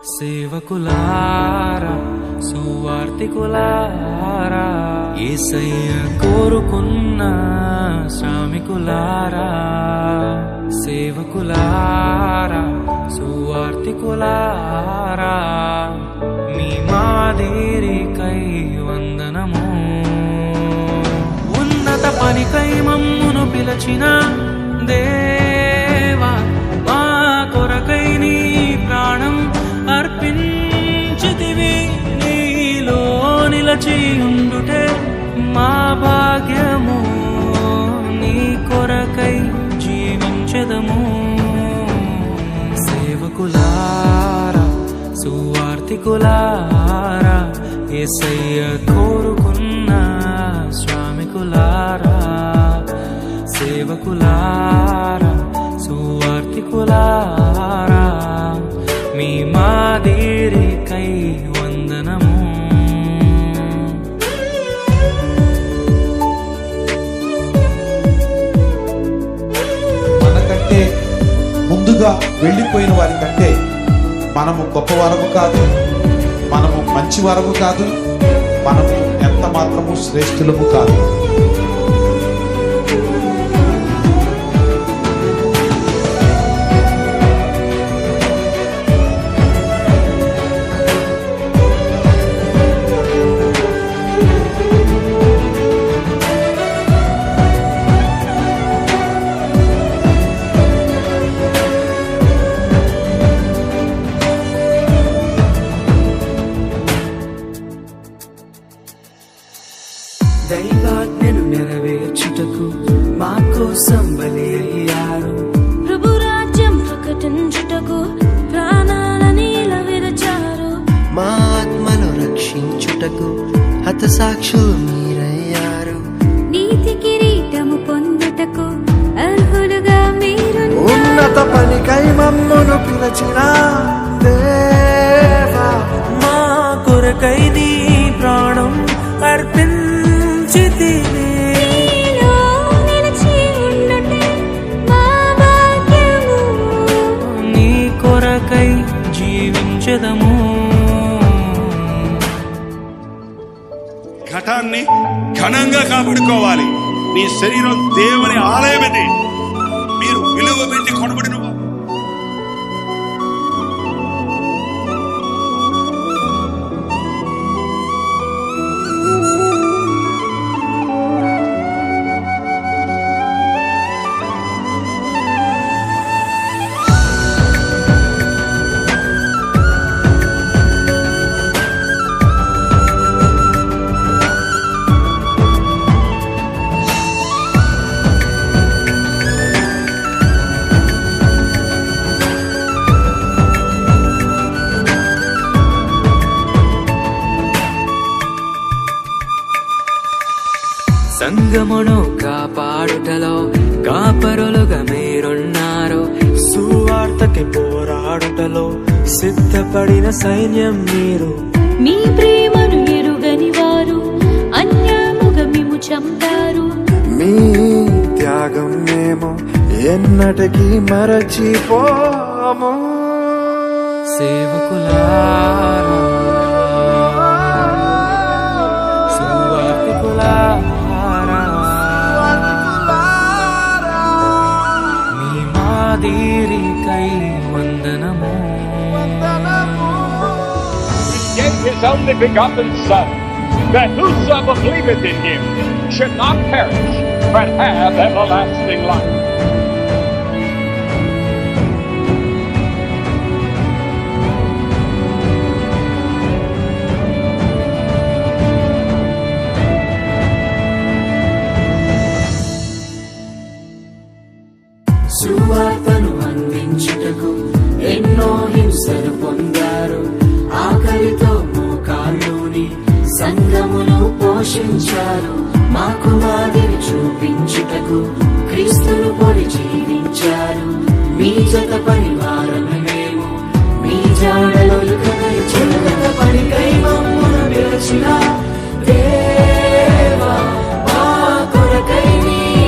సేవకులారా సువార్తికులారా యేసయ్య కోరుకున్న శ్రామికులారా సేవకులారా సువార్తికులారా మీ మాదిరికై వందనము ఉన్నత పనికై మమ్మును పిలచిన దేవా మా కొరకై నీ ప్రాణం అర్పించితివి నీలో నిలచి ఉండుటే మా భాగ్యము నీ కొరకై జీవించెదము సేవకులారా సువార్తికులారా యేసయ్య కోరుకున్న శ్రామికులారా సేవకులారా సువార్తికులారా మీ మాదిరికై వందనము మనకంటే ముందుగా వెళ్ళిపోయిన వారి కంటే మనము గొప్పవారము కాదు, మనము మంచివారము కాదు, మనము ఎంత మాత్రము శ్రేష్ఠులము కాదు. దైవాజ్ఞను నెరవేర్చుటకు మా కోసం బలి అయ్యారు. ప్రభు రాజ్యం ప్రకటించుటకు ప్రాణాలని విరచారు. మా ఆత్మను రక్షించుటకు హతసాక్షులు మీరయ్యారు. నీతి కిరీటము పొందుటకు అర్హులుగా మీరు. ఉన్నత పనికై మమ్మును పిలచిన దేవా మా కొరకై నీ ప్రాణం అర్పించితివి నీలో నిలిచి ఉండుటే మా భాగ్యము నీ కొరకై జీవించెదము ఘటాన్ని ఘనంగా కాపాడుకోవాలి. నీ శరీరం దేవుని ఆలయం ఇది. మీరు విలువ పెట్టి కొనబడిన సంగమును కాపాడుటలో కాపరులుగా మీరున్నారు. సువార్తకి పోరాడుటలో సిద్ధపడిన సైన్యం మీరు. మీ ప్రేమను ఎరుగని వారు అన్యాయముగా మిమ్ము చంపారు. మీ త్యాగం మేము ఎన్నటికీ మరచిపోము. సేవకులారా సువార్తికులారా మీ మాదిరికై వందనము. He gave his only begotten Son, that whosoever believeth in him should not perish, but have everlasting life. సువార్తను అందించుటకు ఎన్నో హింసలు పొందారు. ఆకలితో మోకాళ్ళుని సంఘమును పోషించారు. మాకు మాదిరి చూపించుటకు క్రీస్తును పొడి జీవించారు. మీ జత పరివారము మేము, మీ జాడలో ఇక పనికై మమ్మును పిలచిన